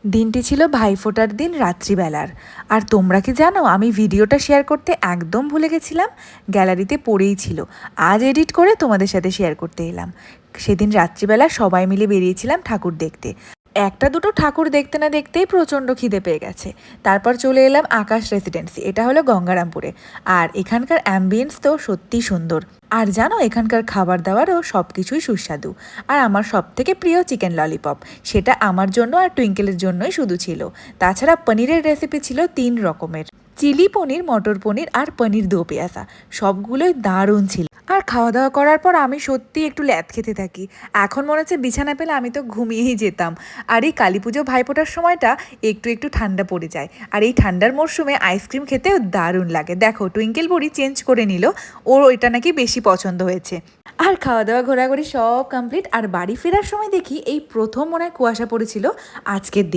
দিনটি ছিল ভাইফোঁটার দিন রাত্রিবেলার। আর তোমরা কি জানো, আমি ভিডিওটা শেয়ার করতে একদম ভুলে গেছিলাম। গ্যালারিতে পড়েই ছিল, আজ এডিট করে তোমাদের সাথে শেয়ার করতে এলাম। সেদিন রাত্রিবেলা সবাই মিলে বেরিয়েছিলাম ঠাকুর দেখতে। একটা দুটো ঠাকুর দেখতে না দেখতেই প্রচণ্ড খিদে পেয়ে গেছে। তারপর চলে এলাম আকাশ রেসিডেন্সি, এটা হলো গঙ্গারামপুরে। আর এখানকার অ্যাম্বিয়েন্স তো সত্যিই সুন্দর। আর জানো, এখানকার খাবার দাবারও সব কিছুই সুস্বাদু। আর আমার সব থেকে প্রিয় চিকেন ললিপপ, সেটা আমার জন্য আর টুইঙ্কেলের জন্যই শুধু ছিল। তাছাড়া পনিরের রেসিপি ছিল 3 রকমের, চিলি পনির, মটর পনির আর পনির দো পেঁয়াজা। সবগুলোই দারুণ ছিল। আর খাওয়া দাওয়া করার পর আমি সত্যি একটু ল্যাদ খেতে থাকি। এখন মনে হচ্ছে বিছানা পেলে আমি তো ঘুমিয়েই যেতাম। আর এই কালী পুজো ভাইফোঁটার সময়টা একটু একটু ঠান্ডা পড়ে যায়, আর এই ঠান্ডার মরশুমে আইসক্রিম খেতেও দারুণ লাগে। দেখো, টুইঙ্কেল বুড়ি চেঞ্জ করে নিল, ওর ওইটা নাকি বেশি পছন্দ হয়েছে। আর খাওয়া দাওয়া ঘোরাঘুরি সব কমপ্লিট, আর বাড়ি ফেরার সময় দেখি এই প্রথম মনে হয় কুয়াশা পড়েছিল আজকের দিন।